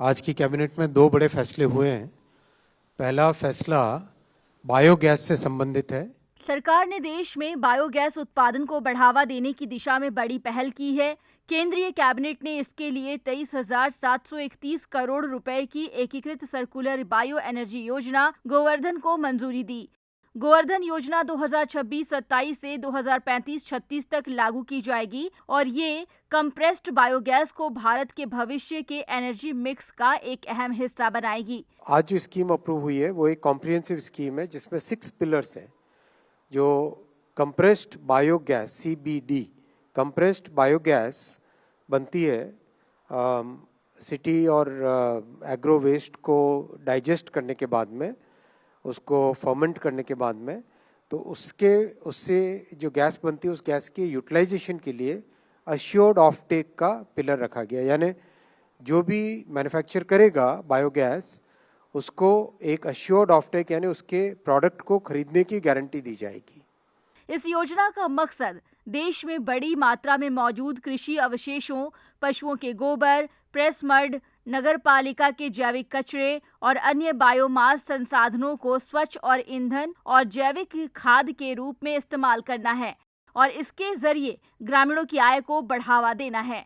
आज की कैबिनेट में दो बड़े फैसले हुए हैं। पहला फैसला बायोगैस से संबंधित है। सरकार ने देश में बायोगैस उत्पादन को बढ़ावा देने की दिशा में बड़ी पहल की है। केंद्रीय कैबिनेट ने इसके लिए 23,731 करोड़ रुपए की एकीकृत सर्कुलर बायो एनर्जी योजना गोवर्धन को मंजूरी दी। गोवर्धन योजना 2026-27 से 2035-36 तक लागू की जाएगी और ये कंप्रेस्ड बायोगैस को भारत के भविष्य के एनर्जी मिक्स का एक अहम हिस्सा बनाएगी। आज जो स्कीम अप्रूव हुई है वो एक कॉम्प्रिहेंसिव स्कीम है जिसमें 6 पिलर्स हैं। जो compressed biogas CBD compressed biogas बनती है सिटी और एग्रो वेस्ट को डाइजेस्ट करने के बाद में, उसको फर्मेंट करने के बाद में, तो उससे जो गैस बनती है उस गैस के यूटिलाइजेशन के लिए अश्योर्ड ऑफटेक का पिलर रखा गया। यानी जो भी मैन्युफैक्चर करेगा बायोगैस उसको एक अश्योर्ड ऑफटेक यानी उसके प्रोडक्ट को खरीदने की गारंटी दी जाएगी। इस योजना का मकसद देश में बड़ी मात्रा में मौजूद कृषि अवशेषों, पशुओं के गोबर, प्रेस मड, नगर पालिका के जैविक कचरे और अन्य बायोमास संसाधनों को स्वच्छ और ईंधन और जैविक खाद के रूप में इस्तेमाल करना है और इसके जरिए ग्रामीणों की आय को बढ़ावा देना है।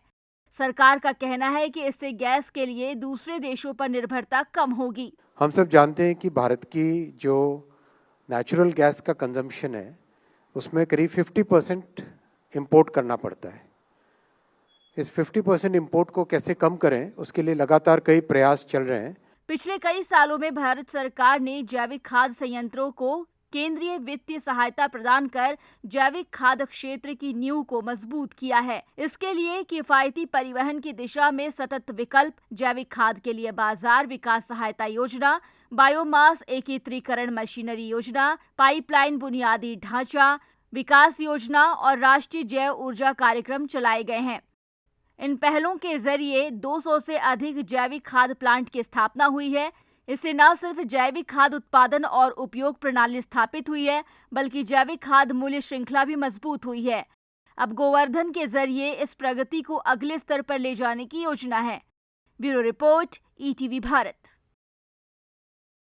सरकार का कहना है कि इससे गैस के लिए दूसरे देशों पर निर्भरता कम होगी। हम सब जानते हैं कि भारत की जो नेचुरल गैस का कंजम्पशन है उसमें करीब 50% इंपोर्ट करना पड़ता है। इस 50% इंपोर्ट को कैसे कम करें उसके लिए लगातार कई प्रयास चल रहे हैं। पिछले कई सालों में भारत सरकार ने जैविक खाद संयंत्रों को केंद्रीय वित्तीय सहायता प्रदान कर जैविक खाद क्षेत्र की नींव को मजबूत किया है। इसके लिए किफायती परिवहन की दिशा में सतत विकल्प, जैविक खाद के लिए बाजार विकास सहायता योजना, बायोमास एकत्रीकरण मशीनरी योजना, पाइपलाइन बुनियादी ढांचा विकास योजना और राष्ट्रीय जैव ऊर्जा कार्यक्रम चलाए गए हैं। इन पहलों के जरिए 200 से अधिक जैविक खाद प्लांट की स्थापना हुई है। इससे न सिर्फ जैविक खाद उत्पादन और उपयोग प्रणाली स्थापित हुई है, बल्कि जैविक खाद मूल्य श्रृंखला भी मजबूत हुई है। अब गोवर्धन के जरिए इस प्रगति को अगले स्तर पर ले जाने की योजना है। Bureau report, ETV Bharat.